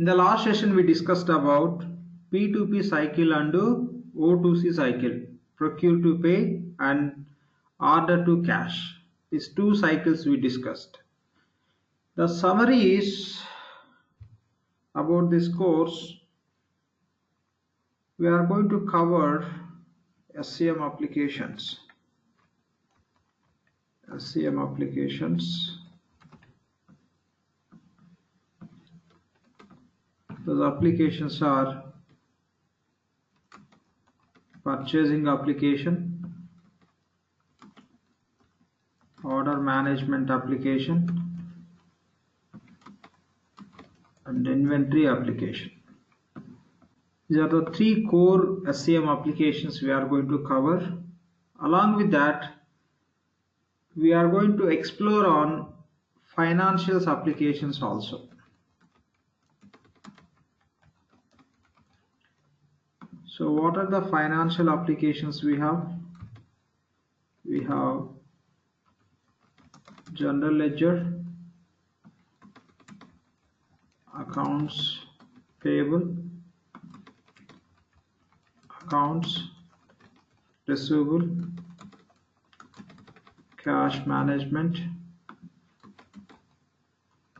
In the last session, we discussed about P2P cycle and O2C cycle, procure to pay and order to cash. These two cycles we discussed. The summary is about this course. We are going to cover SCM applications. SCM applications. Those applications are purchasing application, order management application, and inventory application. These are the three core SCM applications we are going to cover. Along with that, we are going to explore on financials applications also. So what are the financial applications we have? We have general ledger, accounts payable, accounts receivable, cash management,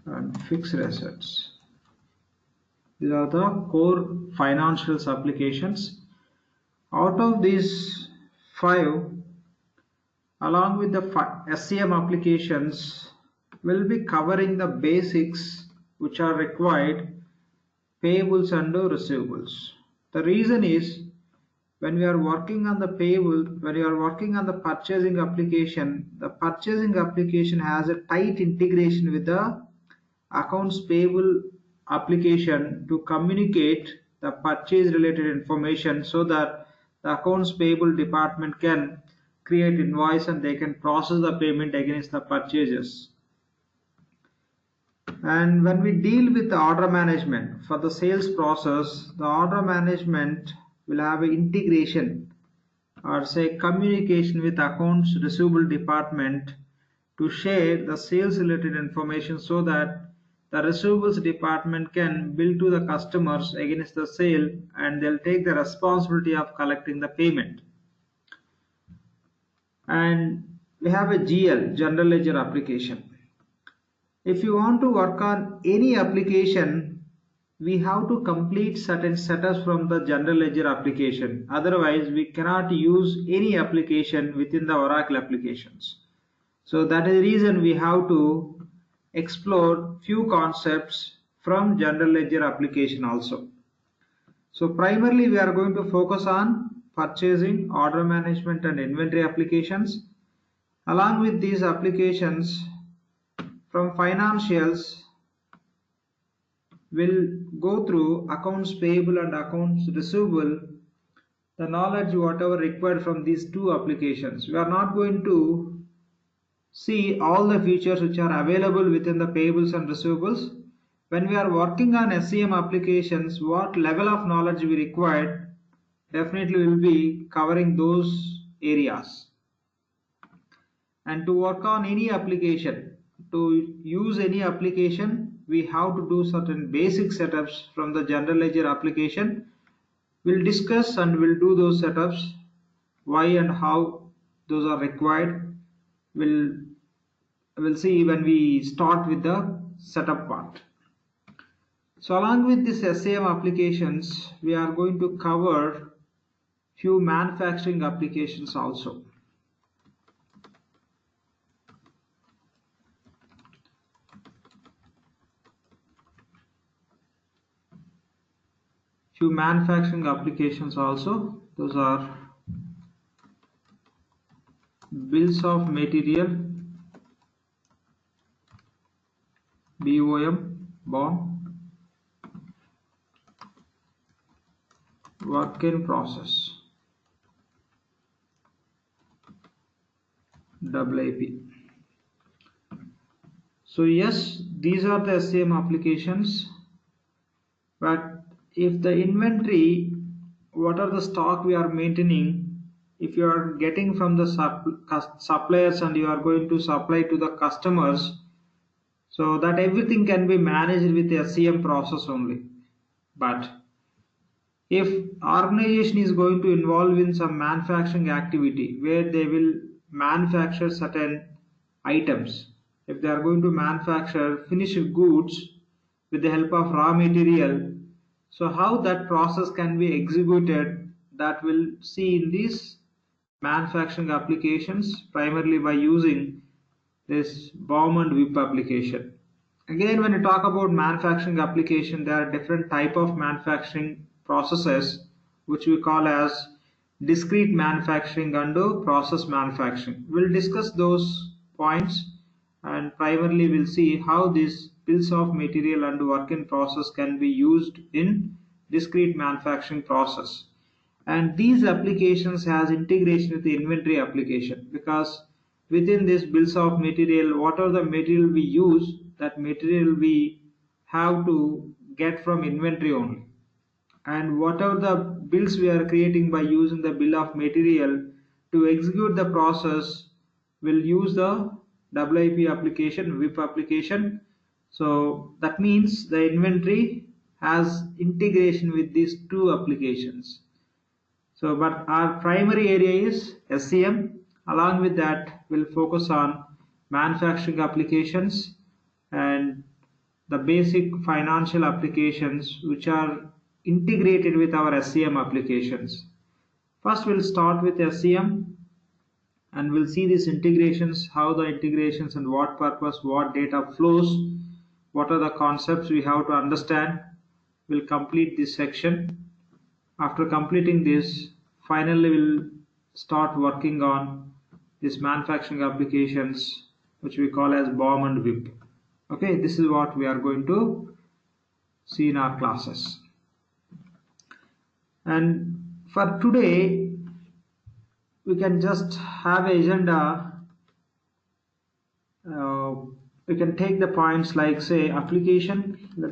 and fixed assets. These are the core financials applications. Out of these five, along with the SCM applications, we'll be covering the basics which are required, payables and receivables. The reason is, when we are working on the payable, when you are working on the purchasing application has a tight integration with the accounts payable application to communicate the purchase related information so that the accounts payable department can create invoice and they can process the payment against the purchases. And when we deal with the order management for the sales process, the order management will have an integration or say communication with accounts receivable department to share the sales related information so that the receivables department can bill to the customers against the sale and they'll take the responsibility of collecting the payment. And we have a GL, general ledger application. If you want to work on any application, we have to complete certain setups from the general ledger application. Otherwise, we cannot use any application within the Oracle applications. So that is the reason we have to explore few concepts from general ledger application also. So primarily we are going to focus on purchasing, order management and inventory applications. Along with these applications from financials, we'll go through accounts payable and accounts receivable, the knowledge whatever required from these two applications. We are not going to see all the features which are available within the payables and receivables. When we are working on SCM applications, what level of knowledge we required, definitely will be covering those areas. And to work on any application, to use any application, we have to do certain basic setups from the general ledger application. We'll discuss and we'll do those setups, why and how those are required. We'll see when we start with the setup part. So along with this SCM applications, we are going to cover few manufacturing applications also. Few manufacturing applications also. Those are bills of material, BOM, work in process, WIP. So yes, these are the SCM applications, but if the inventory, what are the stock we are maintaining, if you are getting from the suppliers and you are going to supply to the customers, so that everything can be managed with SCM process only. But if organization is going to involve in some manufacturing activity where they will manufacture certain items, if they are going to manufacture finished goods with the help of raw material, so how that process can be executed, that will see in these manufacturing applications primarily by using this bomb and whip application. Again, when you talk about manufacturing application, there are different type of manufacturing processes which we call as discrete manufacturing and process manufacturing. We'll discuss those points, and primarily we'll see how these bills of material and work in process can be used in discrete manufacturing process. And these applications has integration with the inventory application, because within this bills of material, whatever the material we use, that material we have to get from inventory only, and whatever the bills we are creating by using the bill of material to execute the process will use the WIP application, WIP application. So that means the inventory has integration with these two applications. So, but our primary area is SCM. Along with that, we'll focus on manufacturing applications and the basic financial applications which are integrated with our SCM applications. First, we'll start with SCM and we'll see these integrations, how the integrations and what purpose, what data flows, what are the concepts we have to understand. We'll complete this section. After completing this, finally we'll start working on these manufacturing applications which we call as bomb and whip. Okay, this is what we are going to see in our classes. And for today, we can just have an agenda. We can take the points like, say, application. We'll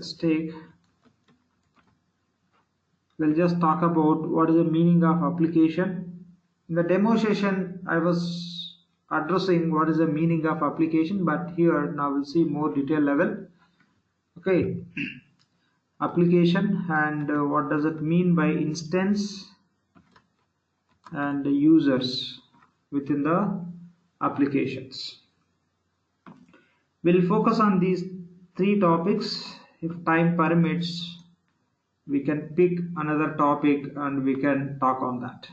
just talk about what is the meaning of application. In the demo session, I was addressing what is the meaning of application, but here now we'll see more detail level. Okay, application and what does it mean by instance and users within the applications. We'll focus on these three topics. If time permits, we can pick another topic and we can talk on that.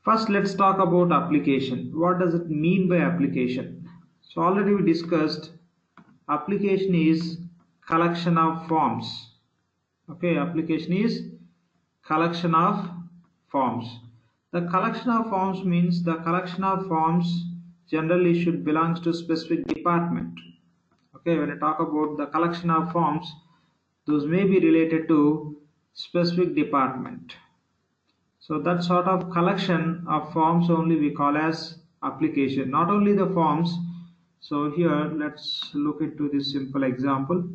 First, let's talk about application. What does it mean by application? So already we discussed application is collection of forms. Okay, application is collection of forms. The collection of forms means the collection of forms generally should belongs to specific department. Okay, when I talk about the collection of forms, those may be related to specific department. So that sort of collection of forms only we call as application. Not only the forms. So here let's look into this simple example.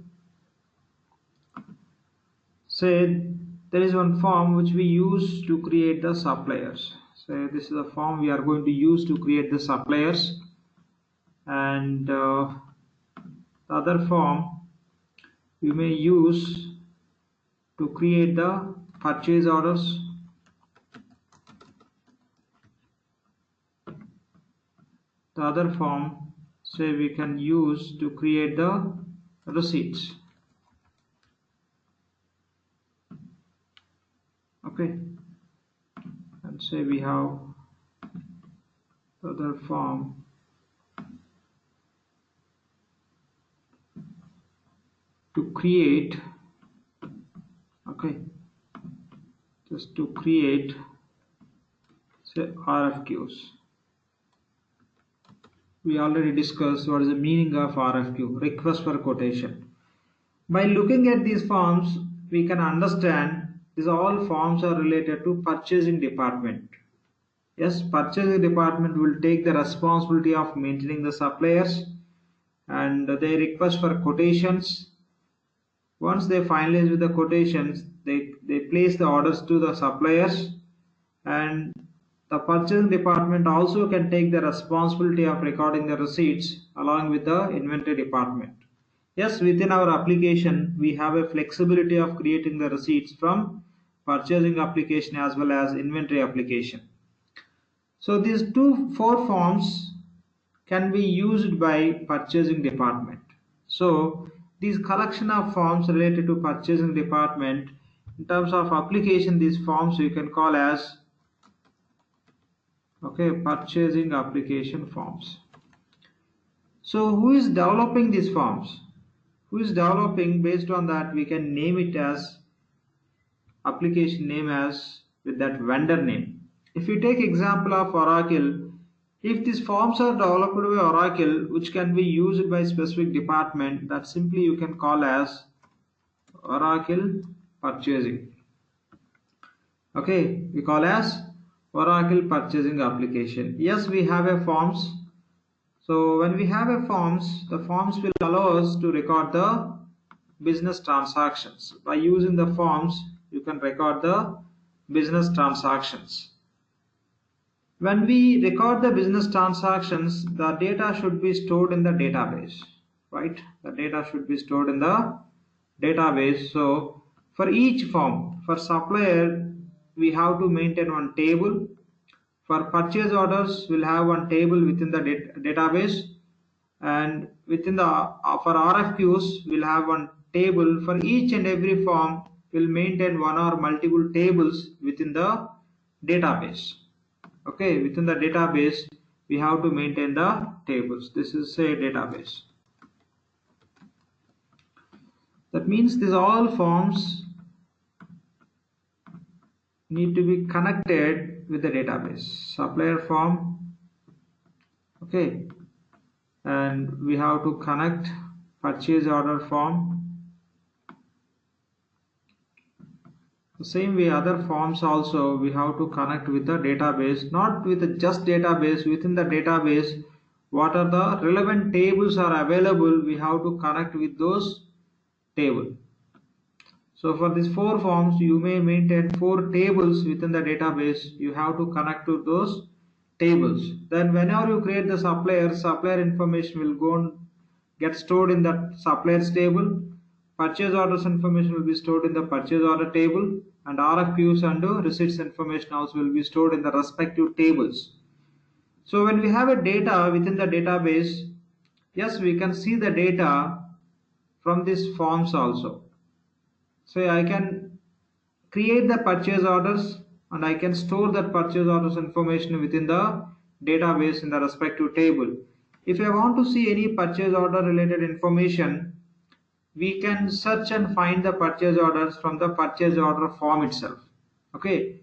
Say there is one form which we use to create the suppliers. So this is a form we are going to use to create the suppliers, and the other form we may use to create the purchase orders. The other form, say, we can use to create the receipts. Okay, and say we have the other form to create, okay, just to create, say, RFQs. We already discussed what is the meaning of RFQ, request for quotation. By looking at these forms, we can understand these all forms are related to purchasing department. Yes, purchasing department will take the responsibility of maintaining the suppliers, and they request for quotations. Once they finalize with the quotations, they place the orders to the suppliers, and The purchasing department also can take the responsibility of recording the receipts along with the inventory department. Yes, within our application, we have a flexibility of creating the receipts from purchasing application as well as inventory application. So these four forms can be used by purchasing department. So these collection of forms related to purchasing department, in terms of application, these forms we can call as purchasing application forms. So who is developing these forms? Who is developing? Based on that, we can name it as application name as with that vendor name. If you take example of Oracle, if these forms are developed by Oracle, which can be used by specific department, that simply you can call as Oracle purchasing. Okay, we call as Oracle purchasing application. Yes, we have a forms. So when we have a forms, the forms will allow us to record the business transactions. By using the forms, you can record the business transactions. When we record the business transactions, the data should be stored in the database, right? The data should be stored in the database. So for each form, for supplier, we have to maintain one table. For purchase orders, we'll have one table within the database, and within the for RFQs, we'll have one table. For each and every form, we'll maintain one or multiple tables within the database. Okay, within the database, we have to maintain the tables. This is a database. That means these all forms need to be connected with the database. Supplier form, okay, and we have to connect purchase order form. The same way other forms also we have to connect with the database, not with the just database. Within the database, what are the relevant tables are available, we have to connect with those tables. So for these four forms, you may maintain four tables within the database. You have to connect to those tables. Then whenever you create the supplier information will go and get stored in the suppliers table. Purchase orders information will be stored in the purchase order table, and RFQs and receipts information also will be stored in the respective tables. So when we have a data within the database, yes, we can see the data from these forms also. So I can create the purchase orders and I can store that purchase orders information within the database in the respective table. If I want to see any purchase order related information, we can search and find the purchase orders from the purchase order form itself. Okay,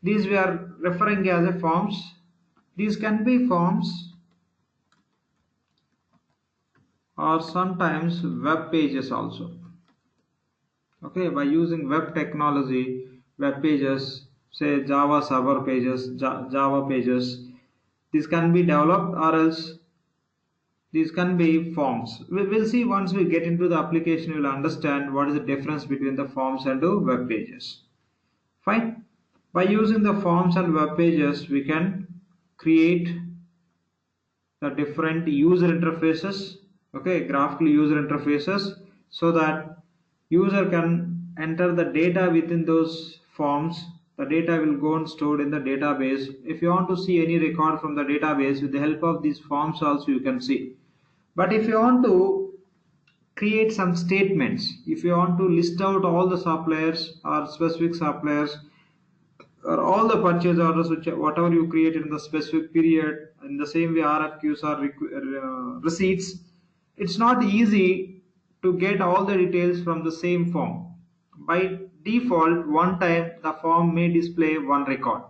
these we are referring as a forms. These can be forms or sometimes web pages also. Okay, by using web technology, web pages, say Java server pages, Java pages, these can be developed, or else these can be forms. We'll see once we get into the application, we'll understand what is the difference between the forms and the web pages. Fine. By using the forms and web pages, we can create the different user interfaces, okay, graphical user interfaces, so that user can enter the data within those forms. The data will go and stored in the database. If you want to see any record from the database, with the help of these forms also you can see. But if you want to create some statements, if you want to list out all the suppliers or specific suppliers or all the purchase orders, which whatever you created in the specific period, in the same way RFQs or receipts, it's not easy to get all the details from the same form. By default, one time the form may display one record.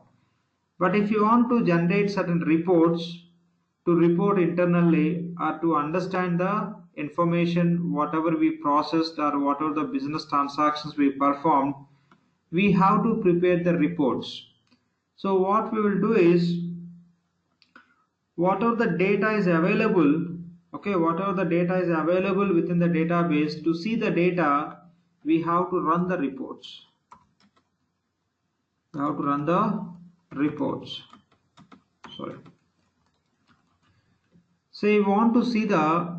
But if you want to generate certain reports to report internally or to understand the information, whatever we processed or whatever the business transactions we performed, we have to prepare the reports. So what we will do is, whatever the data is available, okay, whatever the data is available within the database, to see the data, we have to run the reports. We have to run the reports. sorry. So you want to see the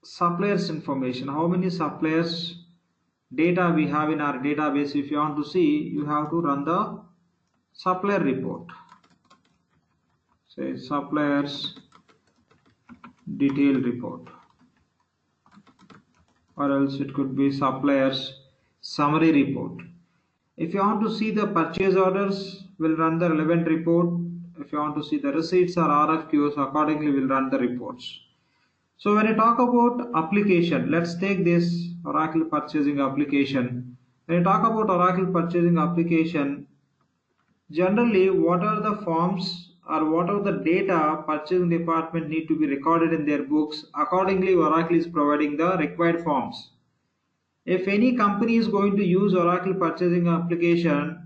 suppliers information, how many suppliers data we have in our database. If you want to see, you have to run the supplier report. Say suppliers detail report, or else it could be suppliers summary report. If you want to see the purchase orders, we'll run the relevant report. If you want to see the receipts or RFQs, accordingly we'll run the reports. So when you talk about application, let's take this Oracle purchasing application. When you talk about Oracle purchasing application, generally what are the forms or what are the data purchasing department need to be recorded in their books. Accordingly, Oracle is providing the required forms. If any company is going to use Oracle purchasing application,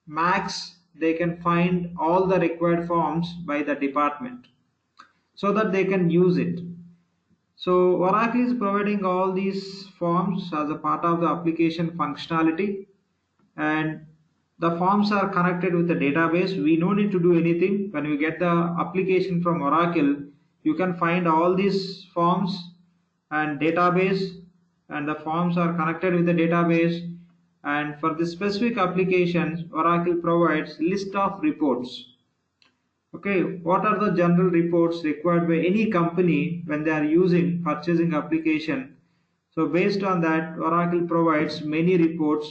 max they can find all the required forms by the department so that they can use it. So Oracle is providing all these forms as a part of the application functionality, and the forms are connected with the database. We no need to do anything. When you get the application from Oracle, you can find all these forms and database, and the forms are connected with the database. And for the specific applications, Oracle provides list of reports. Okay, what are the general reports required by any company when they are using purchasing application? So based on that, Oracle provides many reports.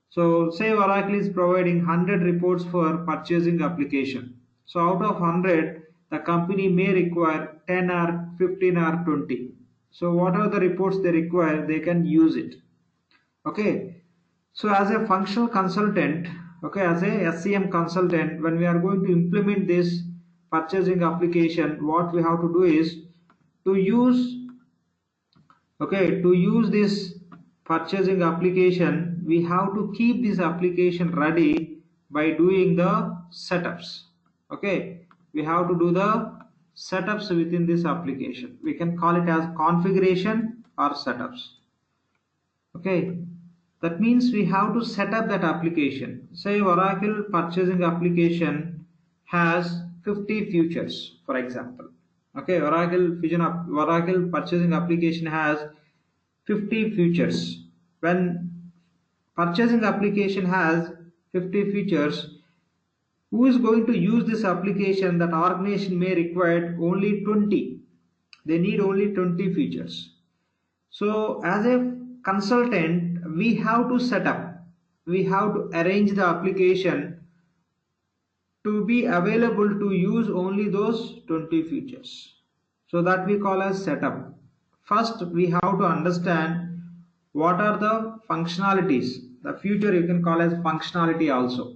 So say Oracle is providing 100 reports for purchasing application. So out of 100, the company may require 10 or 15 or 20. So whatever the reports they require, they can use it. Okay. So as a functional consultant, okay, as a SCM consultant, when we are going to implement this purchasing application, what we have to do is to use, okay, to use this purchasing application, we have to keep this application ready by doing the setups. Okay, we have to do the setups within this application. We can call it as configuration or setups. Okay, that means we have to set up that application. Say Oracle purchasing application has 50 features, for example. Okay, Oracle purchasing application has 50 features. When purchasing application has 50 features, who is going to use this application? That organization may require only 20. They need only 20 features. So as a consultant, we have to set up, we have to arrange the application to be available to use only those 20 features. So that we call as setup. First, we have to understand what are the functionalities. The future you can call as functionality also.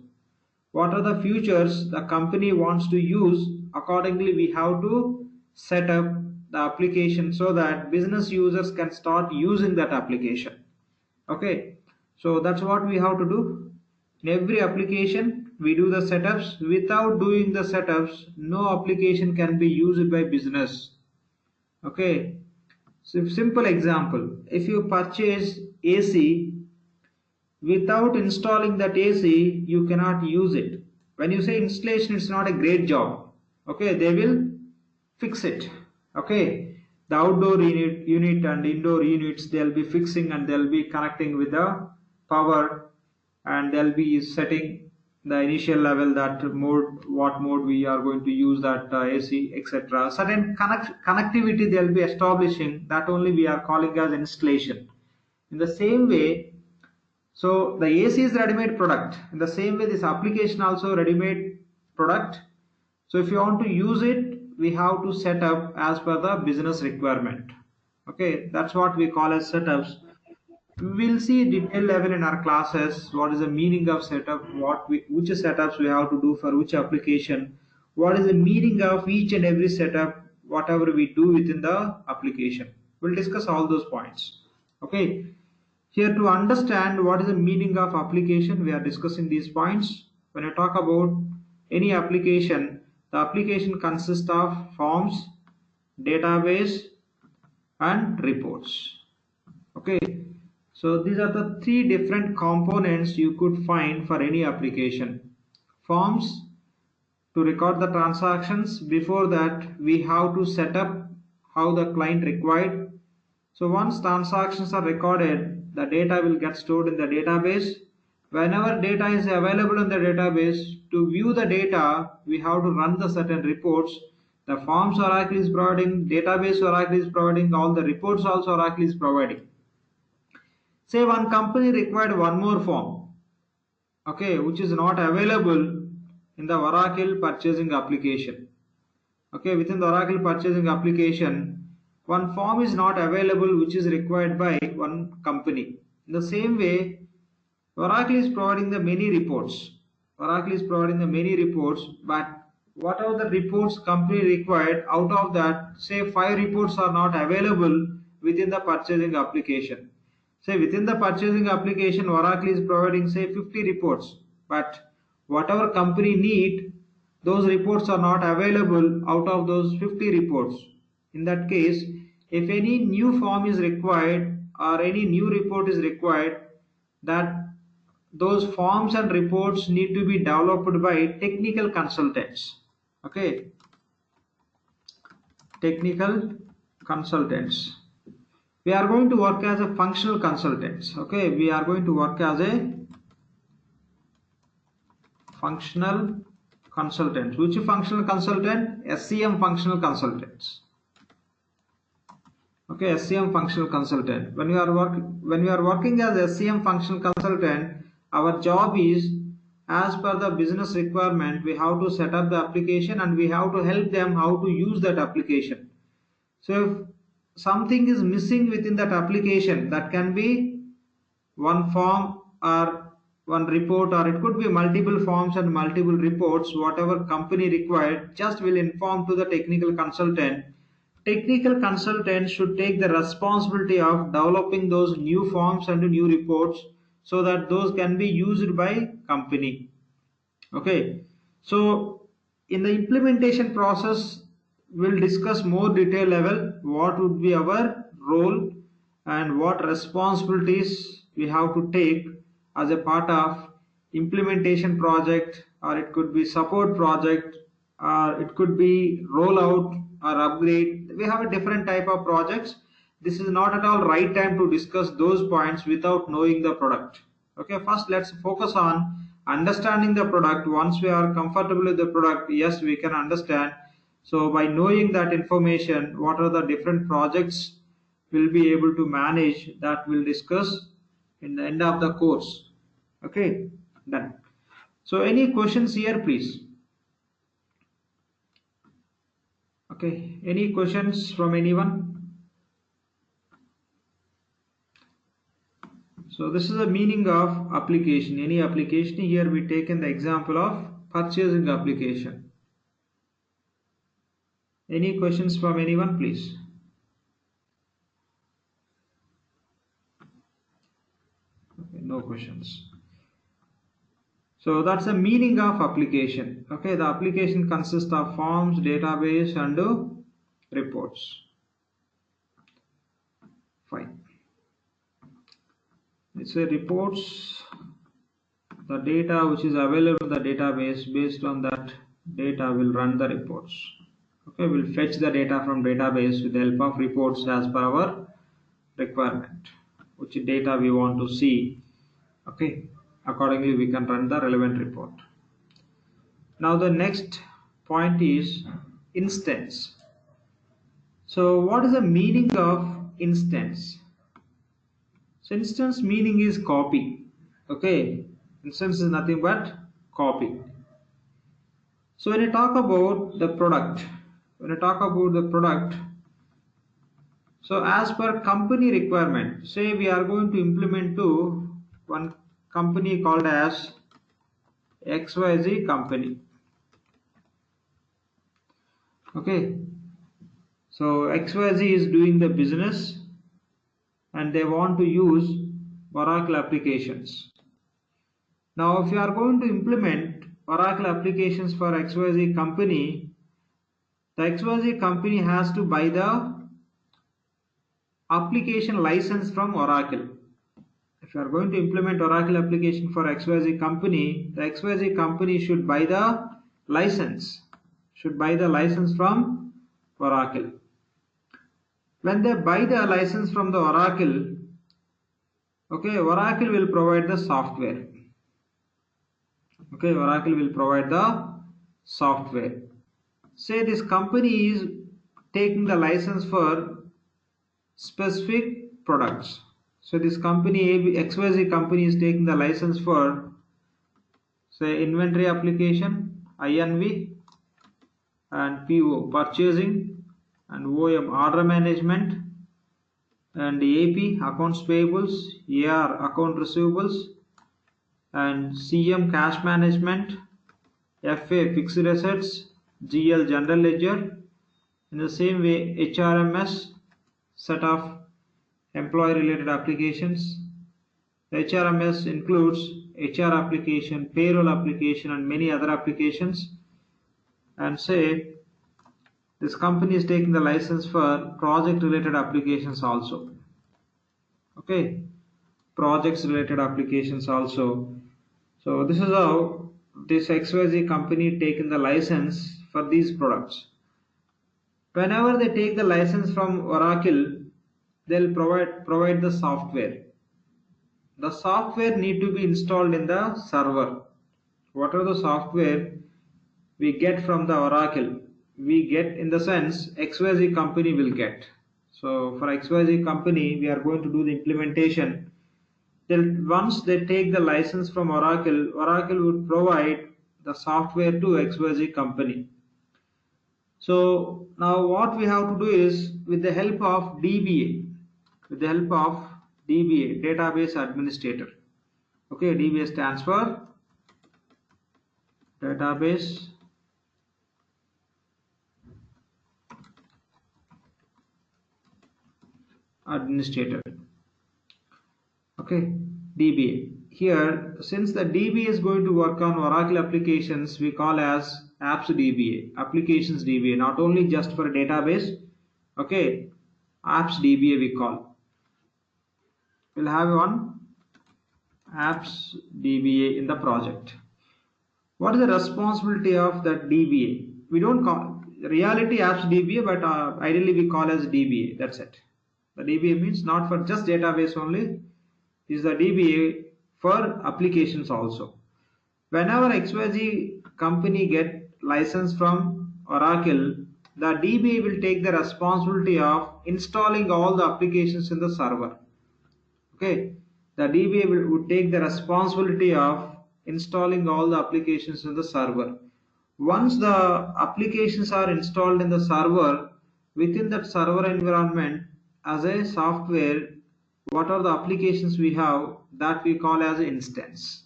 What are the features the company wants to use? Accordingly, we have to set up the application so that business users can start using that application. Okay, so that's what we have to do. In every application, we do the setups. Without doing the setups, no application can be used by business. Okay, so simple example, if you purchase AC, without installing that AC, you cannot use it. When you say installation, it's not a great job. Okay, they will fix it. Okay, the outdoor unit and indoor units, they'll be fixing and they'll be connecting with the power, and they'll be setting the initial level, that mode, what mode we are going to use that AC, etc. Certain connectivity they'll be establishing, that only we are calling as installation. In the same way, so the AC is ready-made product. In the same way, this application also ready-made product. So if you want to use it, we have to set up as per the business requirement. Okay, that's what we call as setups. We will see detail level in our classes. What is the meaning of setup? Which setups we have to do for which application? What is the meaning of each and every setup? Whatever we do within the application, we'll discuss all those points. Okay. Here, to understand what is the meaning of application, we are discussing these points. When I talk about any application, the application consists of forms, database, and reports. Okay, so these are the three different components you could find for any application: forms, to record the transactions. Before that, we have to set up how the client required. So once transactions are recorded, the data will get stored in the database. Whenever data is available in the database, to view the data, we have to run the certain reports. The forms Oracle is providing, database Oracle is providing, all the reports also Oracle is providing. Say one company required one more form, okay, which is not available in the Oracle purchasing application. Okay, within the Oracle purchasing application, one form is not available which is required by one company. In the same way, Oracle is providing the many reports. Oracle is providing the many reports, but whatever the reports company required, out of that, say 5 reports are not available within the purchasing application. Say within the purchasing application, Oracle is providing say 50 reports, but whatever company need, those reports are not available out of those 50 reports. In that case, if any new form is required or any new report is required, that those forms and reports need to be developed by technical consultants. Okay, technical consultants. We are going to work as a functional consultants. Okay, we are going to work as a functional consultants. Which functional consultant? SCM functional consultants. Okay, SCM functional consultant. When we are working as SCM functional consultant, our job is, as per the business requirement, we have to set up the application and we have to help them how to use that application. So if something is missing within that application, that can be one form or one report, or it could be multiple forms and multiple reports, whatever company required, just will inform to the technical consultant. Technical consultant should take the responsibility of developing those new forms and new reports so that those can be used by company. Okay, so in the implementation process, we'll discuss more detail level what would be our role and what responsibilities we have to take as a part of implementation project, or it could be support project, or it could be rollout or upgrade. We have a different type of projects. This is not at all right time to discuss those points without knowing the product. Okay, first let's focus on understanding the product. Once we are comfortable with the product, yes, we can understand. So by knowing that information, what are the different projects we'll be able to manage, that we'll discuss in the end of the course. Okay, done. So any questions here, please? Okay, any questions from anyone? So this is the meaning of application. Any application, here we taken the example of purchasing application. Any questions from anyone, please? Okay, no questions. So that's the meaning of application. Okay, the application consists of forms, database, and reports. Fine. It's a reports, the data which is available in the database. Based on that data, will run the reports. Okay, we'll fetch the data from database with the help of reports as per our requirement, which data we want to see. Okay, accordingly we can run the relevant report. Now the next point is instance. So what is the meaning of instance? So instance meaning is copy. Okay, instance is nothing but copy. So when you talk about the product, so as per company requirement, say we are going to implement to one company called as XYZ company. Okay, so XYZ is doing the business and they want to use Oracle applications. Now if you are going to implement Oracle applications for XYZ company, the XYZ company has to buy the application license from Oracle. If you are going to implement Oracle application for XYZ company, the XYZ company should buy the license, should buy the license from Oracle. When they buy the license from the Oracle, okay, Oracle will provide the software. Okay, Oracle will provide the software. Say this company is taking the license for specific products. So this company XYZ company is taking the license for, say, inventory application, INV, and PO, purchasing, and OM, order management, and AP, accounts payables, AR, account receivables, and CM, cash management, FA, fixed assets, GL, general ledger. In the same way, HRMS, set of employee related applications. The HRMS includes HR application, payroll application, and many other applications. And say this company is taking the license for project related applications also. Okay, projects related applications also. So this is how this XYZ company taken the license for these products. Whenever they take the license from Oracle, they'll provide the software. The software need to be installed in the server. Whatever the software we get from the Oracle, we get, in the sense XYZ company will get. So for XYZ company, we are going to do the implementation. Then once they take the license from Oracle, Oracle would provide the software to XYZ company. So now what we have to do is, with the help of DBA, database administrator. Okay, DBA stands for database administrator. Okay, DBA. Here, since the DBA is going to work on Oracle applications, we call as apps DBA, applications DBA, not only just for a database. Okay, apps DBA we call. We'll have one apps DBA in the project. What is the responsibility of that DBA? We don't call reality apps DBA, but ideally we call as DBA. That's it. The DBA means not for just database only. Is the DBA for applications also. Whenever XYZ company get license from Oracle, the DBA will take the responsibility of installing all the applications in the server. Okay, the DBA would take the responsibility of installing all the applications in the server. Once the applications are installed in the server, within that server environment, as a software, what are the applications we have, that we call as instance.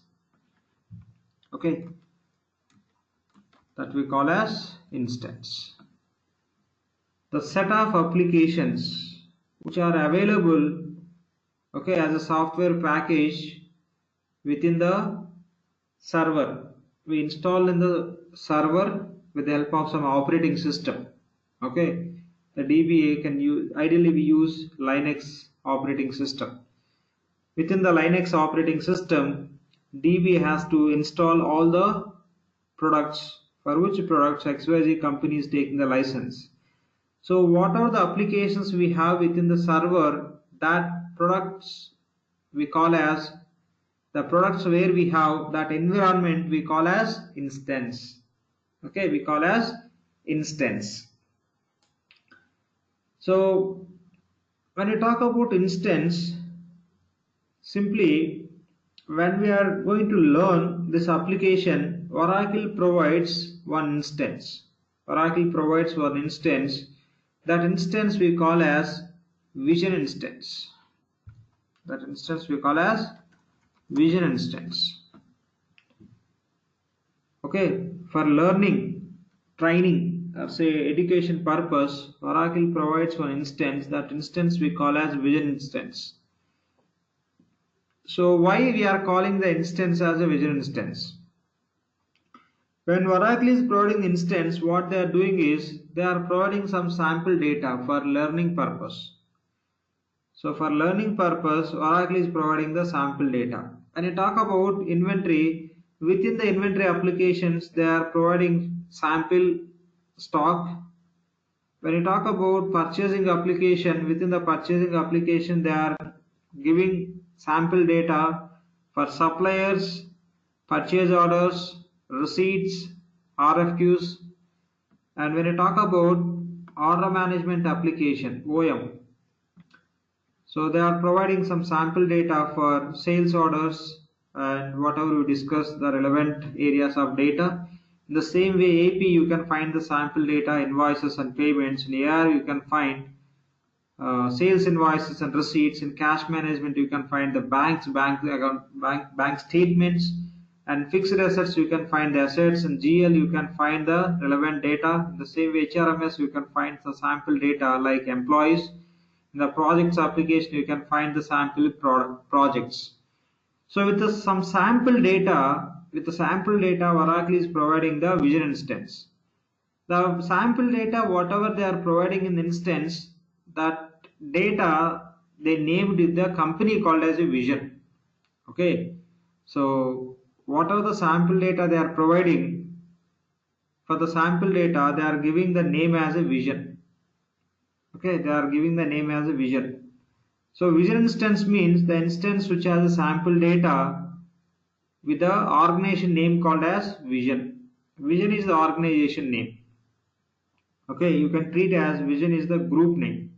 Okay, that we call as instance. The set of applications which are available, okay, as a software package within the server, we install in the server with the help of some operating system. Okay, the DBA can use, ideally we use Linux operating system. Within the Linux operating system, DBA has to install all the products, for which products XYZ company is taking the license. So what are the applications we have within the server, that products we call as, the products where we have that environment we call as instance. Okay, we call as instance. So when we talk about instance, simply when we are going to learn this application, Oracle provides one instance. Oracle provides one instance. That instance we call as vision instance. That instance we call as vision instance. Okay, for learning, training, or say education purpose, Oracle provides one instance. That instance we call as vision instance. So why we are calling the instance as a vision instance? When Oracle is providing instance, what they are doing is they are providing some sample data for learning purpose. So for learning purpose, Oracle is providing the sample data. When you talk about inventory, within the inventory applications, they are providing sample stock. When you talk about purchasing application, within the purchasing application, they are giving sample data for suppliers, purchase orders, receipts, RFQs. And when you talk about order management application, OM, so they are providing some sample data for sales orders and whatever we discuss the relevant areas of data. In the same way, AP you can find the sample data, invoices and payments. In AR you can find sales invoices and receipts. In cash management you can find the bank account, bank statements. And fixed assets you can find the assets. And GL you can find the relevant data. In the same way, HRMS you can find the sample data like employees. In the projects application you can find the sample projects. So with some sample data, Oracle is providing the vision instance. The sample data, whatever they are providing in the instance, that data they named it the company called as a vision. Okay, so whatever the sample data they are providing, for the sample data they are giving the name as a vision. Okay, they are giving the name as a vision. So vision instance means the instance which has a sample data with the organization name called as vision. Vision is the organization name. Okay, you can treat as vision is the group name.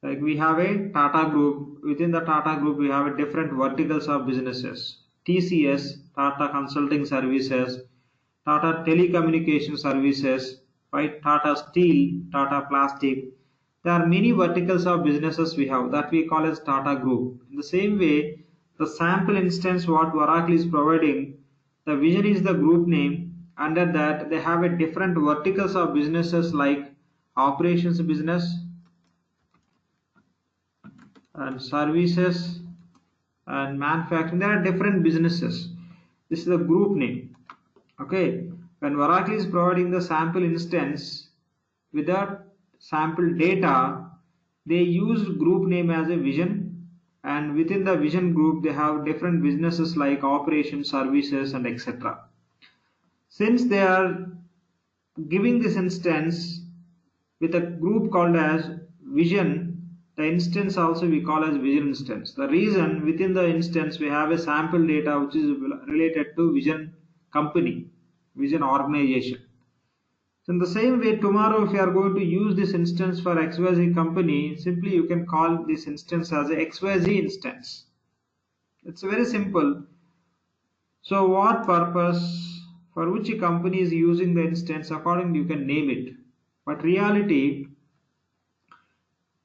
Like we have a Tata group. Within the Tata group we have a different verticals of businesses. TCS, Tata Consulting Services, Tata Telecommunication Services, right? Tata Steel, Tata Plastic. There are many verticals of businesses we have that we call as Tata Group. In the same way, the sample instance what Oracle is providing, the vision is the group name. Under that, they have a different verticals of businesses like operations business and services and manufacturing. There are different businesses. This is the group name. Okay, when Oracle is providing the sample instance with the sample data, they use group name as a vision, and within the vision group they have different businesses like operations, services and etc. Since they are giving this instance with a group called as vision, the instance also we call as vision instance. The reason within the instance we have a sample data which is related to vision company, vision organization. So in the same way, tomorrow if you are going to use this instance for XYZ company, simply you can call this instance as a XYZ instance. It's very simple. So what purpose, for which company is using the instance, accordingly you can name it. But reality,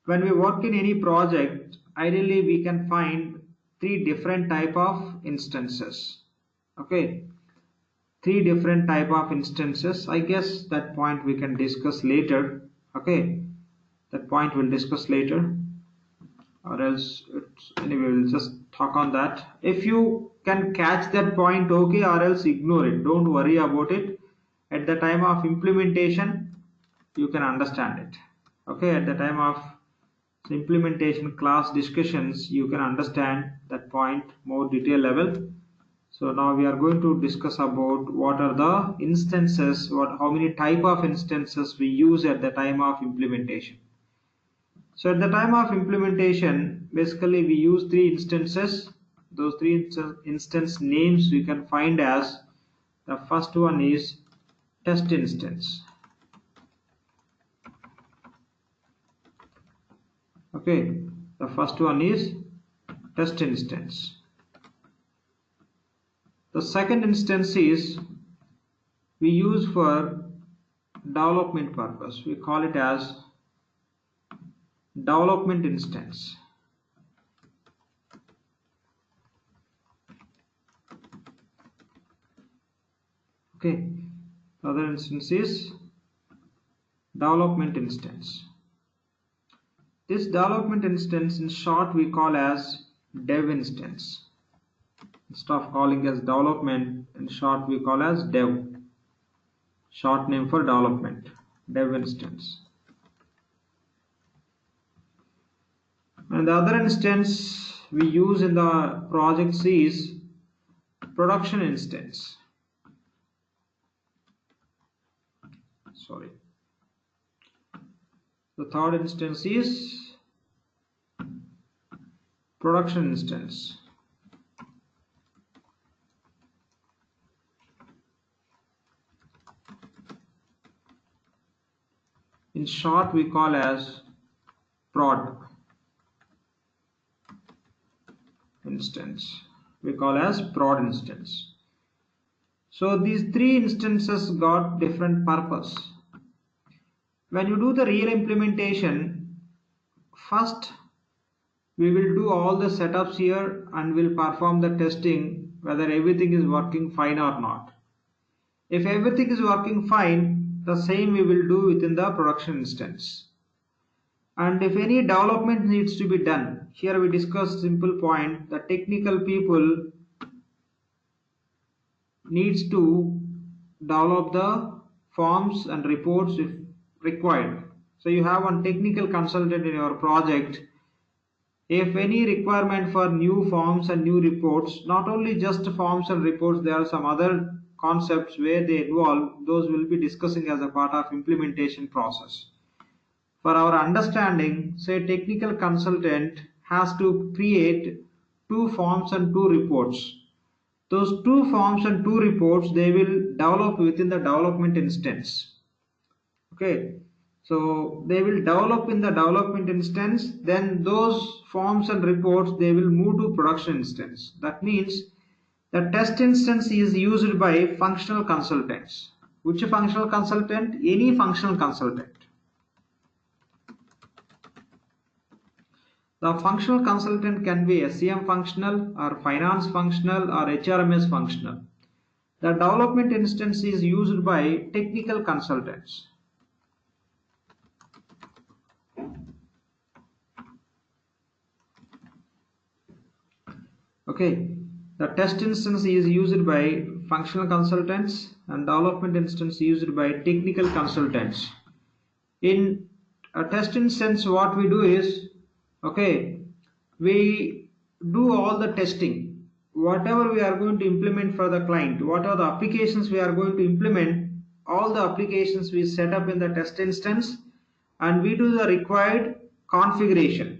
when we work in any project, ideally we can find three different type of instances. Okay, three different type of instances. I guess that point we can discuss later. Okay, that point we'll discuss later, or else anyway we'll just talk on that. If you can catch that point, okay, or else ignore it, don't worry about it. At the time of implementation you can understand it. Okay, at the time of implementation class discussions you can understand that point more detail level. So now we are going to discuss about what are the instances, how many type of instances we use at the time of implementation. So at the time of implementation, basically we use three instances. Those three instance names we can find as, the first one is test instance. Okay, the first one is test instance. The second instance is we use for development purpose. We call it as development instance. Okay, the other instance is development instance. This development instance in short we call as dev instance. Instead of calling as development, in short we call as dev, short name for development, dev instance. And the other instance we use in the projects is production instance. Sorry. The third instance is production instance. In short, we call as prod instance. We call as prod instance. So these three instances got different purpose. When you do the real implementation, first we will do all the setups here and will perform the testing whether everything is working fine or not. If everything is working fine, the same we will do within the production instance. And if any development needs to be done, here we discuss simple point, the technical people needs to develop the forms and reports if required. So you have one technical consultant in your project. If any requirement for new forms and new reports, not only just forms and reports, there are some other concepts where they involve, those will be discussing as a part of implementation process. For our understanding, say technical consultant has to create two forms and two reports. Those two forms and two reports they will develop within the development instance. Okay, so they will develop in the development instance, then those forms and reports they will move to production instance. That means the test instance is used by functional consultants. Which functional consultant? Any functional consultant. The functional consultant can be SCM functional or finance functional or HRMS functional. The development instance is used by technical consultants. Okay, the test instance is used by functional consultants and development instance used by technical consultants. In a test instance, what we do is, okay, we do all the testing. Whatever we are going to implement for the client, what are the applications we are going to implement, all the applications we set up in the test instance, and we do the required configuration.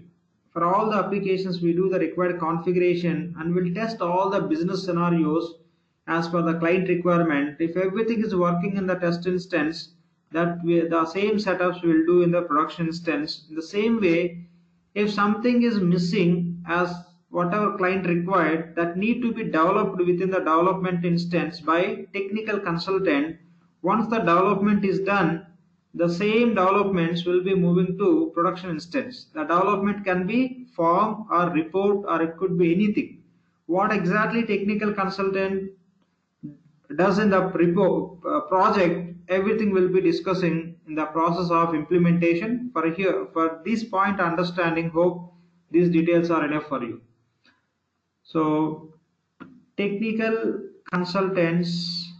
For all the applications, we do the required configuration and we'll test all the business scenarios as per the client requirement. If everything is working in the test instance, the same setups we'll do in the production instance. In the same way, if something is missing as whatever client required, that need to be developed within the development instance by technical consultant. Once the development is done, the same developments will be moving to production instance. The development can be form or report or it could be anything. What exactly technical consultant does in the project, everything will be discussing in the process of implementation. For this point understanding, hope these details are enough for you. So technical consultants,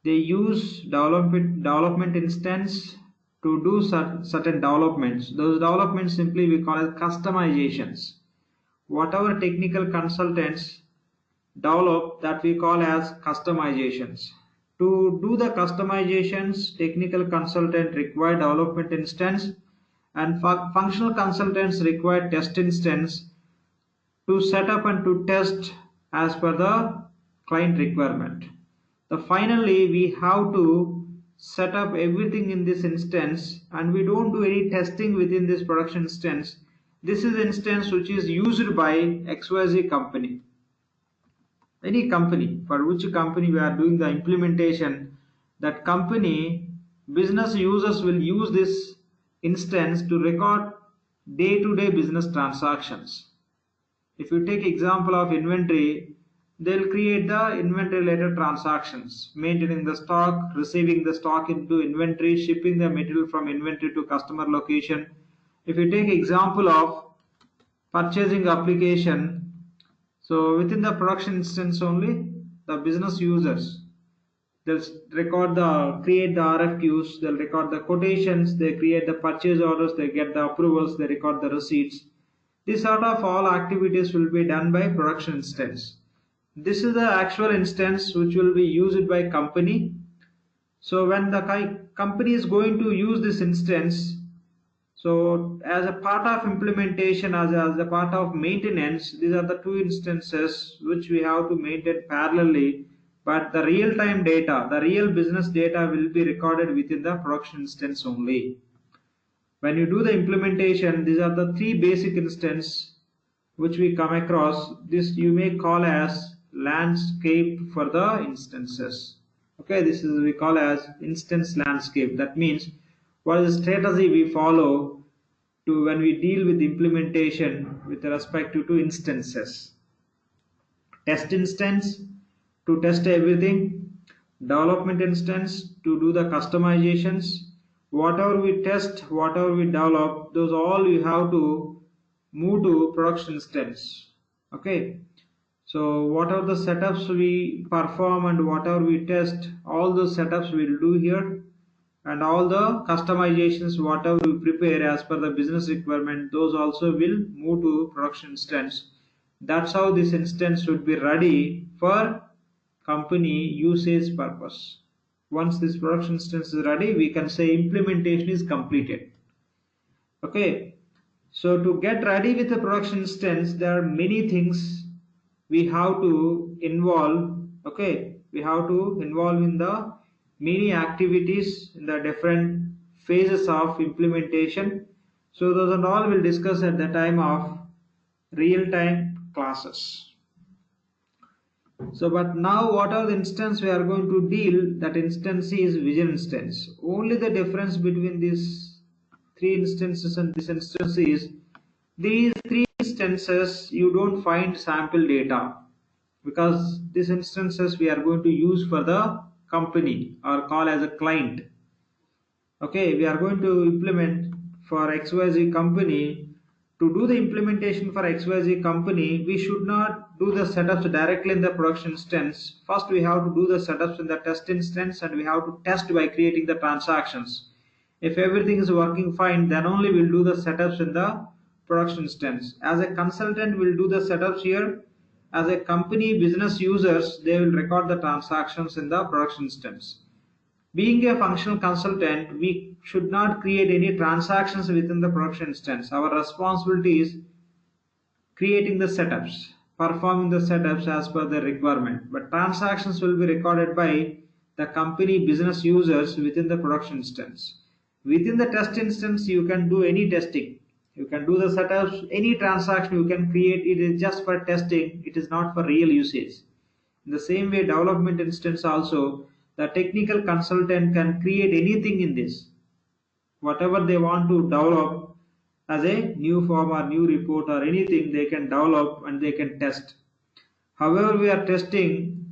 they use development instance to do certain developments. Those developments simply we call as customizations. Whatever technical consultants develop, that we call as customizations. To do the customizations, technical consultant require development instance and functional consultants require test instance to set up and to test as per the client requirement. Finally, we have to set up everything in this instance and we don't do any testing within this production instance. This is instance which is used by XYZ company. Any company, for which company we are doing the implementation, that company business users will use this instance to record day-to-day business transactions. If you take example of inventory, they'll create the inventory related transactions, maintaining the stock, receiving the stock into inventory, shipping the material from inventory to customer location. If you take example of purchasing application, so within the production instance only, the business users, they'll create the RFQs, they'll record the quotations, they create the purchase orders, they get the approvals, they record the receipts. This sort of all activities will be done by production instance. This is the actual instance which will be used by company. So when the company is going to use this instance, so as a part of implementation, as a part of maintenance, these are the two instances which we have to maintain parallelly. But the real-time data, the real business data will be recorded within the production instance only. When you do the implementation, these are the three basic instances which we come across. This you may call as landscape for the instances. Okay, this is we call as instance landscape. That means what is the strategy we follow to when we deal with implementation with respect to instances. Test instance to test everything, development instance to do the customizations. Whatever we test, whatever we develop, those all you have to move to production instance. Okay, so whatever the setups we perform and whatever we test, all those setups we will do here, and all the customizations whatever we prepare as per the business requirement, those also will move to production instance. That's how this instance should be ready for company usage purpose. Once this production instance is ready, we can say implementation is completed. Okay, so to get ready with the production instance, there are many things we have to involve. Okay, we have to involve in the many activities in the different phases of implementation. So those and all we'll discuss at the time of real-time classes. So but now what are the instance we are going to deal? That instance is vision instance. Only the difference between these three instances and this instance is these three instances you don't find sample data, because these instances we are going to use for the company or call as a client. Okay, we are going to implement for XYZ company. To do the implementation for XYZ company, we should not do the setups directly in the production instance. First, we have to do the setups in the test instance, and we have to test by creating the transactions. If everything is working fine, then only we'll do the setups in the production instance. As a consultant, we'll do the setups here. As a company business users, they will record the transactions in the production instance. Being a functional consultant, we should not create any transactions within the production instance. Our responsibility is creating the setups, performing the setups as per the requirement. But transactions will be recorded by the company business users within the production instance. Within the test instance, you can do any testing. You can do the setups, any transaction you can create. It is just for testing. It is not for real usage. In the same way, development instance also, the technical consultant can create anything in this. Whatever they want to develop as a new form or new report or anything, they can develop and they can test. However, we are testing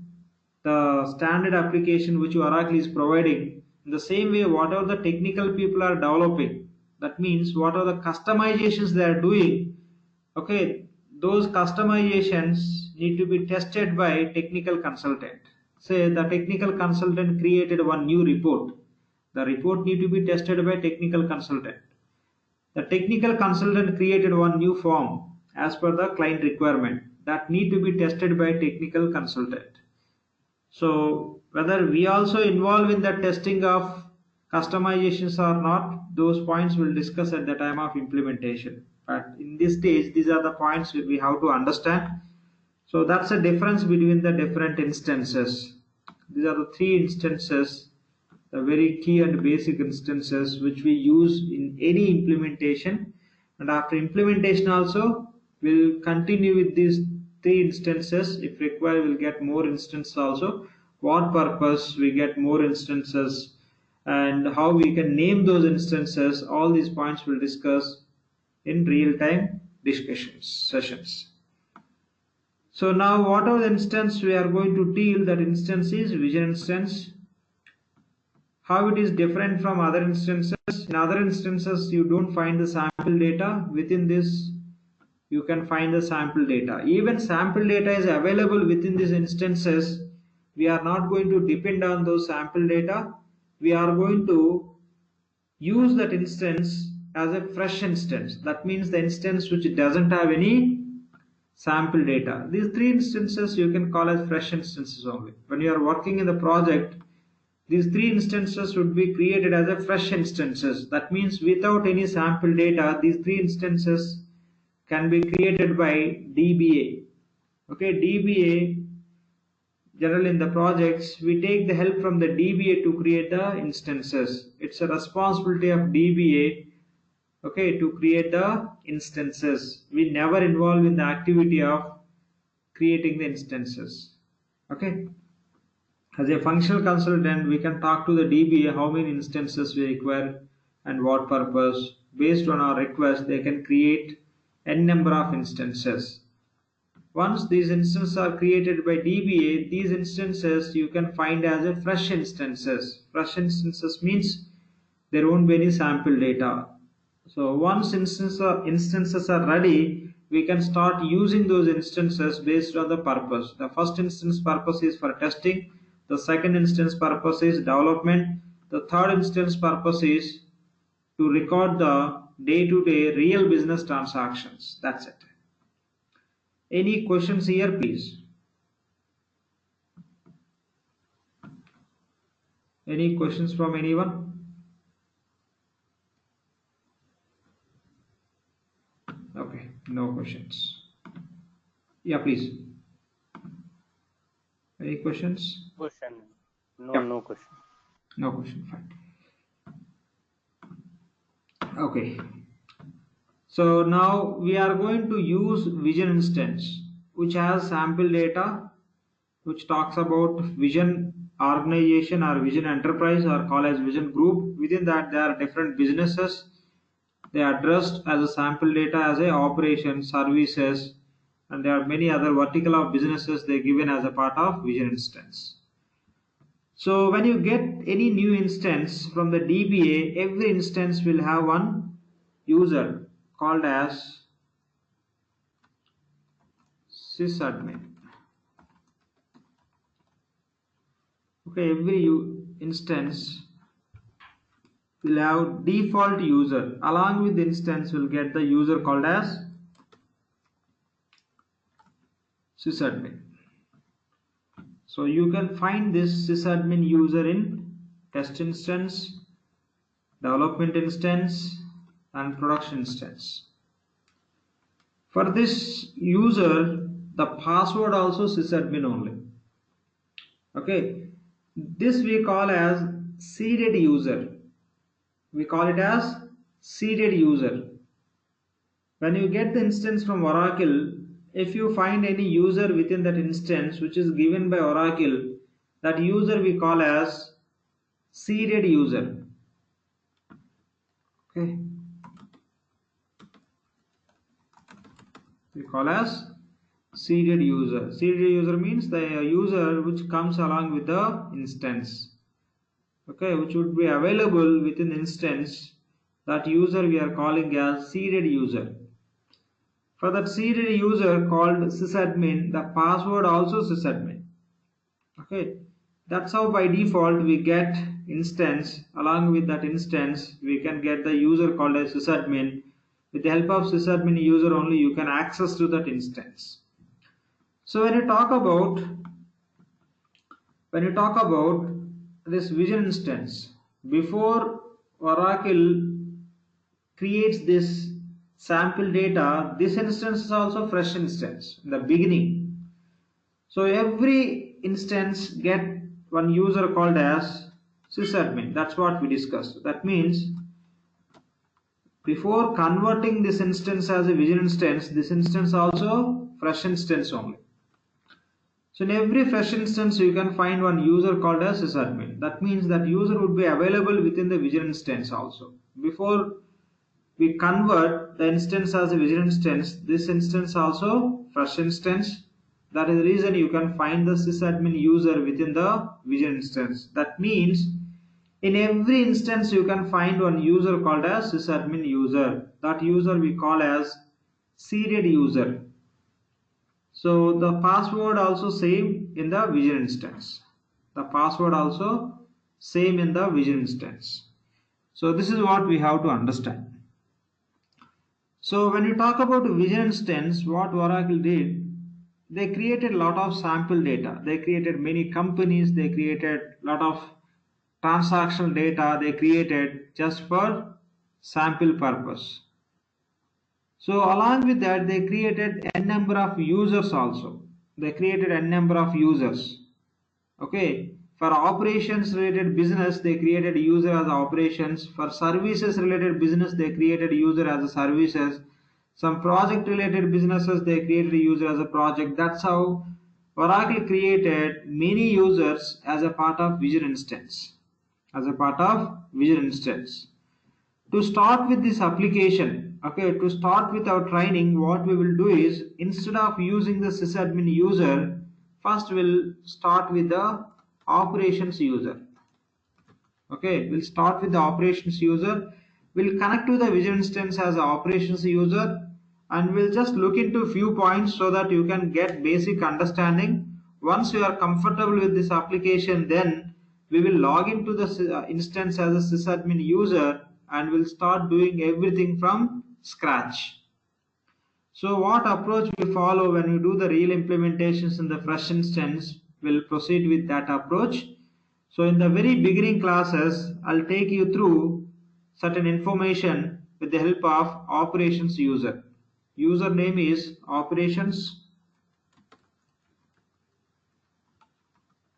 the standard application which Oracle is providing. In the same way, whatever the technical people are developing, that means what are the customizations they are doing, okay, those customizations need to be tested by technical consultant. Say the technical consultant created one new report. The report need to be tested by technical consultant. The technical consultant created one new form as per the client requirement. That need to be tested by technical consultant. So whether we also involve in the testing of customizations or not, those points we'll discuss at the time of implementation. But in this stage, these are the points we have to understand. So that's the difference between the different instances. These are the three instances, the very key and basic instances which we use in any implementation. And after implementation also, we'll continue with these three instances. If required, we'll get more instances also. What purpose we get more instances and how we can name those instances, all these points we'll discuss in real-time discussions sessions. So now what are the instance we are going to deal? That instance is vision instance. How it is different from other instances? In other instances, you don't find the sample data. Within this, you can find the sample data. Even sample data is available within these instances. We are not going to depend on those sample data. We are going to use that instance as a fresh instance. That means the instance which doesn't have any sample data. These three instances you can call as fresh instances only. When you are working in the project, these three instances would be created as a fresh instances. That means without any sample data, these three instances can be created by DBA. Okay, DBA, generally in the projects, we take the help from the DBA to create the instances. It's a responsibility of DBA, okay, to create the instances. We never involve in the activity of creating the instances. Okay. As a functional consultant, we can talk to the DBA how many instances we require and what purpose. Based on our request, they can create n number of instances. Once these instances are created by DBA, these instances you can find as a fresh instances. Fresh instances means there won't be any sample data. So once instances are ready, we can start using those instances based on the purpose. The first instance purpose is for testing. The second instance purpose is development. The third instance purpose is to record the day-to-day real business transactions. That's it. Any questions here, please? Any questions from anyone? Okay, no questions. Yeah, please. Any questions? Question. No, Yeah. no question. No question, fine. Okay. So now we are going to use vision instance, which has sample data, which talks about vision organization or vision enterprise or called as vision group. Within that, there are different businesses. They are addressed as a sample data as a operation, services, and there are many other vertical of businesses they given as a part of vision instance. So when you get any new instance from the DBA, every instance will have one user called as sysadmin. Okay, every instance will have default user. Along with the instance, will get the user called as sysadmin. So you can find this sysadmin user in test instance, development instance, and production instance. For this user, the password also sysadmin only. Okay, this we call as seeded user. We call it as seeded user. When you get the instance from Oracle, if you find any user within that instance which is given by Oracle, that user we call as seeded user. Okay, we call as seeded user. Seeded user means the user which comes along with the instance. Okay, which would be available within instance. That user we are calling as seeded user. For that seeded user called sysadmin, the password also sysadmin. Okay, that's how by default we get instance. Along with that instance, we can get the user called as sysadmin. With the help of sysadmin user only, you can access to that instance. So when you talk about this vision instance, before Oracle creates this sample data, this instance is also fresh instance in the beginning. So every instance get one user called as sysadmin. That's what we discussed. That means before converting this instance as a vision instance, this instance also fresh instance only. So in every fresh instance, you can find one user called as sysadmin. That means that user would be available within the vision instance also. Before we convert the instance as a vision instance, this instance also fresh instance. That is the reason you can find the sysadmin user within the vision instance. That means in every instance you can find one user called as sysadmin user. That user we call as seeded user. So the password also same in the vision instance. The password also same in the vision instance. So this is what we have to understand. So when you talk about vision instance, what Oracle did, they created a lot of sample data. They created many companies, they created a lot of transactional data they created just for sample purpose. So along with that, they created n number of users also. They created n number of users. Okay. For operations related business, they created user as operations. For services related business, they created user as a services. Some project related businesses, they created a user as a project. That's how Oracle created many users as a part of Vision instance. As a part of Vision instance. To start with this application, okay, to start with our training, what we will do is, instead of using the sysadmin user, first we'll start with the operations user. Okay, we'll start with the operations user. We'll connect to the Vision instance as the operations user, and we'll just look into few points so that you can get basic understanding. Once you are comfortable with this application, then we will log into the instance as a sysadmin user and we'll start doing everything from scratch. So what approach we follow when we do the real implementations in the fresh instance, we'll proceed with that approach. So in the very beginning classes, I'll take you through certain information with the help of operations user. Username is operations.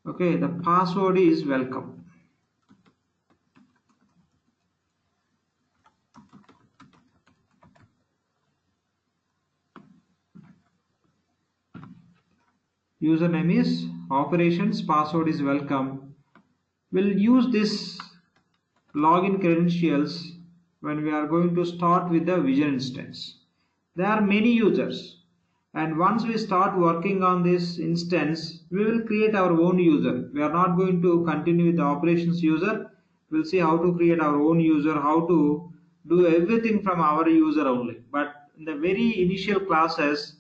Okay, the password is welcome. Username is operations, password is welcome. We'll use this login credentials when we are going to start with the Vision instance. There are many users, and once we start working on this instance, we will create our own user. We are not going to continue with the operations user. We'll see how to create our own user, how to do everything from our user only. But in the very initial classes,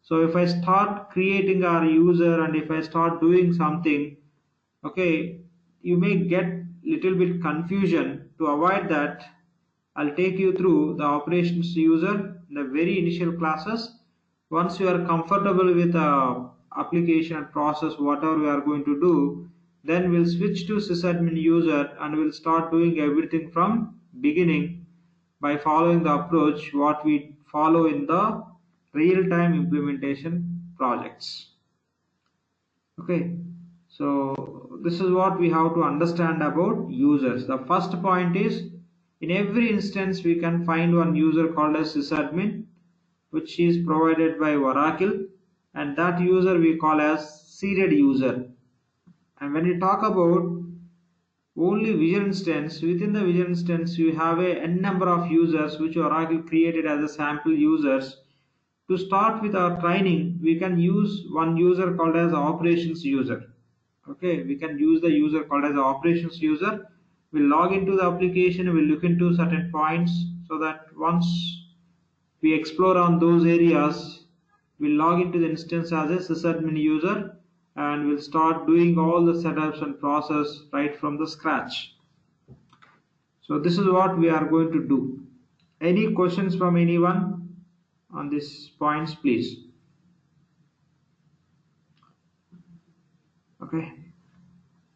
so if I start creating our user and if I start doing something, okay, you may get little bit confusion. To avoid that, I'll take you through the operations user in the very initial classes. Once you are comfortable with the application and process, whatever we are going to do, then we'll switch to sysadmin user and we'll start doing everything from beginning by following the approach what we follow in the real-time implementation projects. Okay, so this is what we have to understand about users. The first point is, in every instance we can find one user called as sysadmin, which is provided by Oracle, and that user we call as seeded user. And when we talk about only Vision instance, within the Vision instance you have a n number of users which Oracle created as a sample users. To start with our training, we can use one user called as operations user. Okay, we can use the user called as operations user. We'll log into the application, we'll look into certain points so that once we explore on those areas, we'll log into the instance as a sysadmin user and we'll start doing all the setups and process right from the scratch. So this is what we are going to do. Any questions from anyone on these points, please? Okay,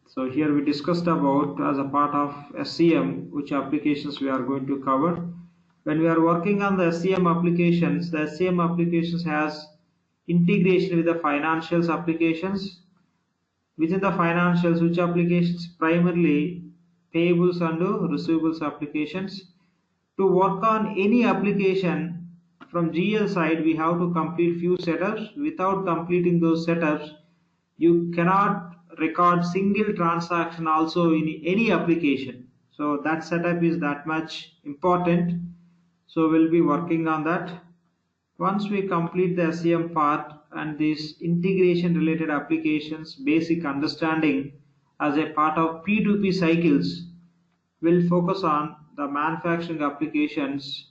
so here we discussed about, as a part of SCM, which applications we are going to cover. When we are working on the SCM applications, the SCM applications has integration with the financials applications. Within the financials, which applications? Primarily payables and receivables applications. To work on any application from GL side, we have to complete few setups. Without completing those setups, you cannot record single transaction also in any application. So that setup is that much important. So we'll be working on that. Once we complete the SCM part and these integration related applications, basic understanding as a part of P2P cycles, we'll focus on the manufacturing applications,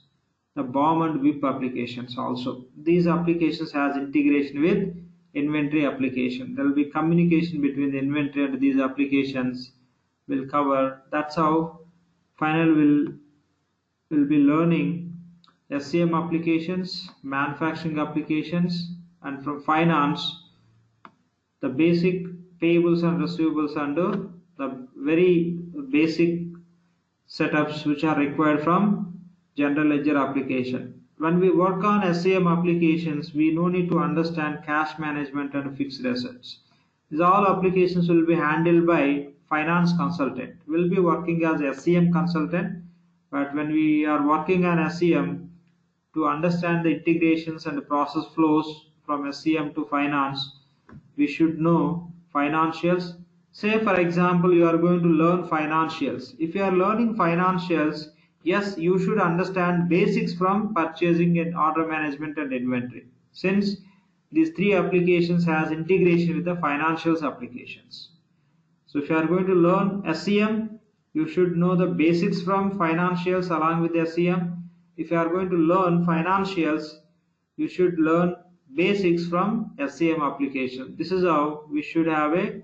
the BOM and WIP applications also. These applications has integration with inventory application. There will be communication between the inventory and these applications will cover. That's how final will be learning SCM applications, manufacturing applications, and from finance, the basic payables and receivables under the very basic setups which are required from general ledger application. When we work on SCM applications, we no need to understand cash management and fixed assets. These all applications will be handled by finance consultant. We'll be working as SCM consultant, but when we are working on SCM, to understand the integrations and the process flows from SCM to finance, we should know financials. Say for example, you are going to learn financials. If you are learning financials, yes, you should understand basics from purchasing and order management and inventory, since these three applications has integration with the financials applications. So if you are going to learn SCM, you should know the basics from financials along with SCM. If you are going to learn financials, you should learn basics from SCM application. This is how we should have a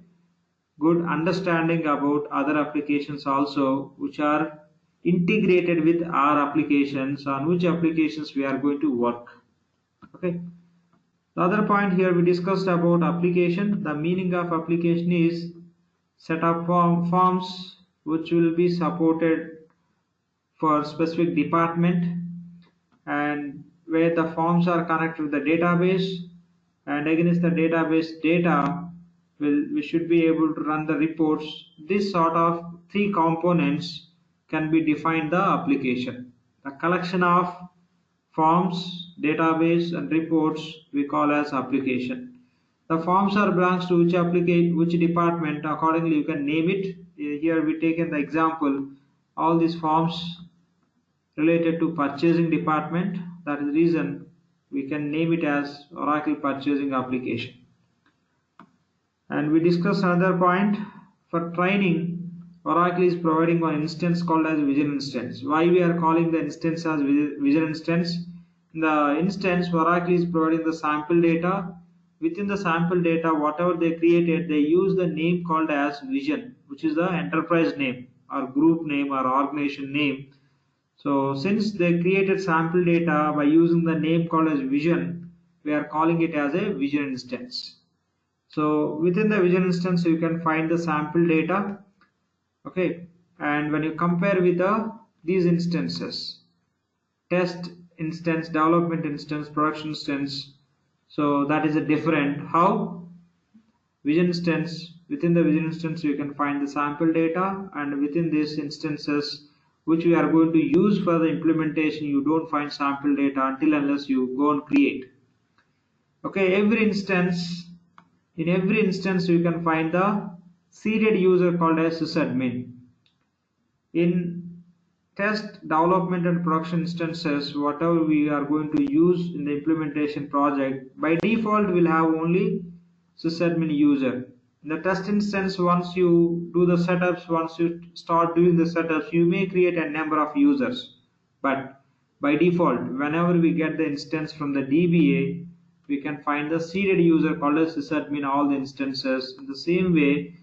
good understanding about other applications also, which are integrated with our applications, on which applications we are going to work. Okay. The other point here we discussed about application. The meaning of application is set of forms which will be supported for specific department, and where the forms are connected with the database, and against the database data we should be able to run the reports. This sort of three components can be defined the application. The collection of forms, database and reports we call as application. The forms are belongs to which department, accordingly you can name it. Here we taken the example, all these forms related to purchasing department. That is the reason we can name it as Oracle purchasing application. And we discuss another point. For training, Oracle is providing one instance called as Vision instance. Why we are calling the instance as Vision instance? In the instance, Oracle is providing the sample data. Within the sample data, whatever they created, they use the name called as Vision, which is the enterprise name or group name or organization name. So since they created sample data by using the name called as Vision, we are calling it as a Vision instance. So within the Vision instance, you can find the sample data. Okay, and when you compare with these instances, test instance, development instance, production instance, so that is a different. How? Vision instance, within the Vision instance you can find the sample data, and within these instances which we are going to use for the implementation, you don't find sample data until unless you go and create. Okay, in every instance you can find the seeded user called as sysadmin. In test, development and production instances, whatever we are going to use in the implementation project, by default we'll have only sysadmin user. In the test instance, once you do the setups, once you start doing the setups, you may create a number of users. But by default, whenever we get the instance from the DBA, we can find the seeded user called as sysadmin all the instances. In the same way,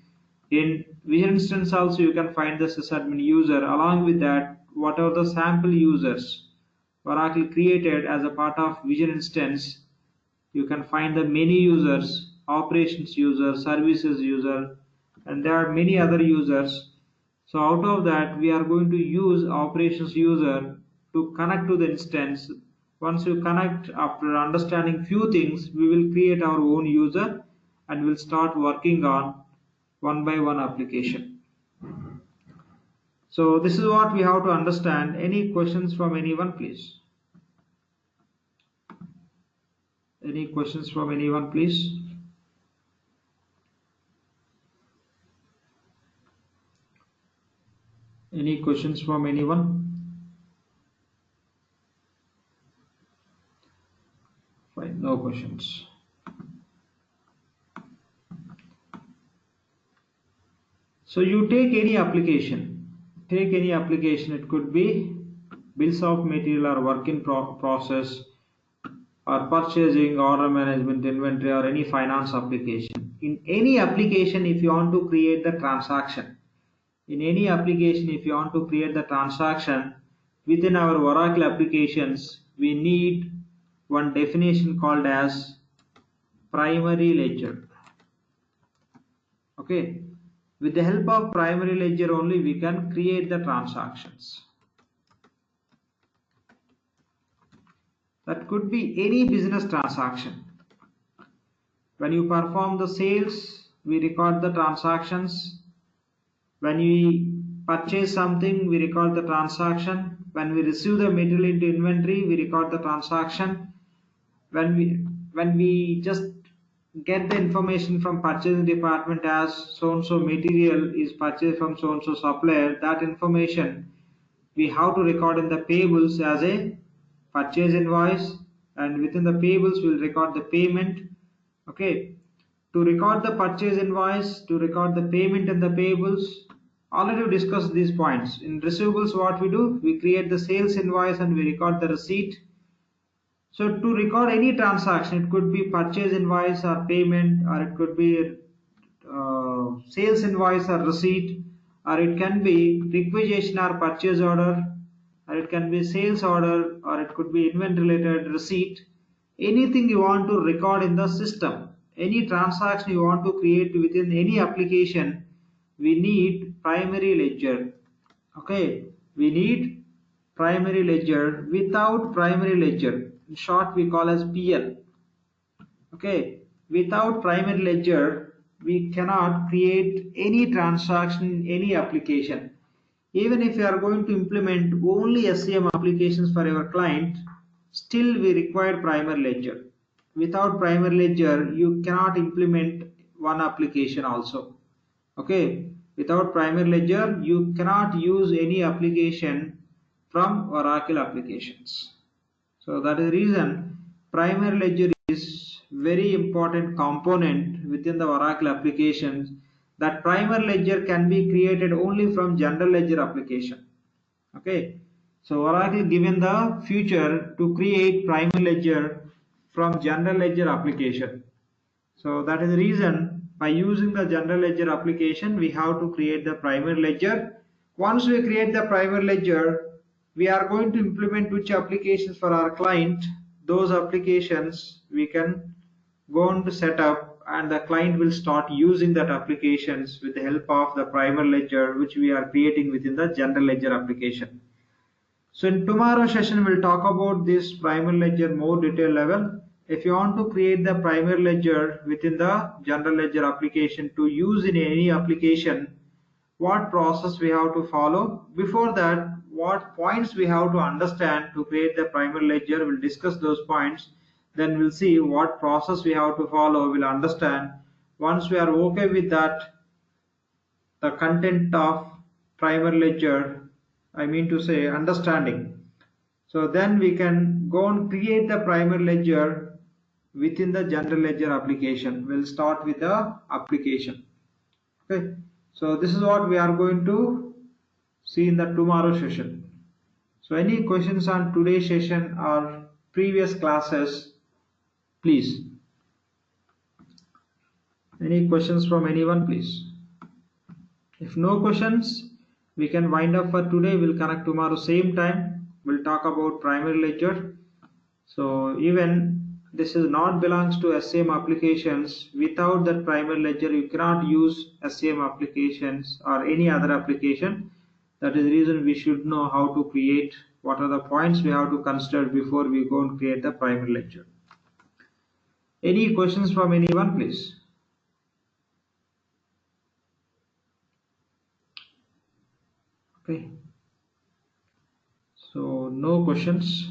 in Vision instance also you can find the sysadmin user. Along with that, whatever the sample users Oracle created as a part of Vision instance, you can find the many users, operations user, services user, and there are many other users. So out of that, we are going to use operations user to connect to the instance. Once you connect, after understanding few things, we will create our own user and we'll start working on one by one application. So this is what we have to understand. Any questions from anyone, please? Any questions from anyone, please? Any questions from anyone? Fine, no questions. So you take any application, it could be bills of material or work in process, or purchasing, order management, inventory, or any finance application. In any application, if you want to create the transaction, within our Oracle applications, we need one definition called as primary ledger. Okay, with the help of primary ledger only we can create the transactions. That could be any business transaction. When you perform the sales, we record the transactions. When we purchase something, we record the transaction. When we receive the material into inventory, we record the transaction. When we just get the information from purchasing department as so and so material is purchased from so and so supplier, that information we have to record in the payables as a purchase invoice, and within the payables we'll record the payment. Okay, to record the purchase invoice, to record the payment and the payables, already we discussed these points. In receivables, what we do, we create the sales invoice and we record the receipt. So to record any transaction, it could be purchase invoice or payment, or it could be sales invoice or receipt, or it can be requisition or purchase order, or it can be sales order, or it could be inventory related receipt. Anything you want to record in the system, any transaction you want to create within any application, we need primary ledger. Okay, we need primary ledger. Without primary ledger, in short we call as PL. Okay, without primary ledger we cannot create any transaction in any application. Even if you are going to implement only SCM applications for your client, still we require primary ledger. Without primary ledger you cannot implement one application also. Okay, without primary ledger you cannot use any application from Oracle applications. So that is the reason primary ledger is very important component within the Oracle applications. That primary ledger can be created only from general ledger application. Okay, so Oracle given the feature to create primary ledger from general ledger application. So that is the reason by using the general ledger application we have to create the primary ledger. Once we create the primary ledger, we are going to implement which applications for our client. Those applications we can go on to set up, and the client will start using that applications with the help of the primary ledger which we are creating within the general ledger application. So in tomorrow's session we'll talk about this primary ledger more detailed level. If you want to create the primary ledger within the general ledger application to use in any application, what process we have to follow. Before that, what points we have to understand to create the primary ledger, we'll discuss those points. Then we'll see what process we have to follow, we'll understand. Once we are okay with that, the content of primary ledger, I mean to say understanding, so then we can go and create the primary ledger within the general ledger application. We'll start with the application. Okay, so this is what we are going to see in the tomorrow session. So any questions on today's session or previous classes, please. Any questions from anyone, please? If no questions, we can wind up for today. We'll connect tomorrow same time. We'll talk about primary ledger. So even this is not belongs to SCM applications. Without that primary ledger you cannot use SCM applications or any other application. That is the reason we should know how to create, what are the points we have to consider before we go and create the primary ledger. Any questions from anyone, please? Okay, so no questions.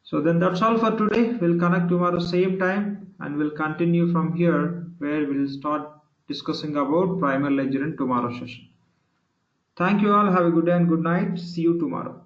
So then that's all for today. We'll connect tomorrow same time and we'll continue from here where we'll start discussing about primary ledger in tomorrow's session. Thank you all. Have a good day and good night. See you tomorrow.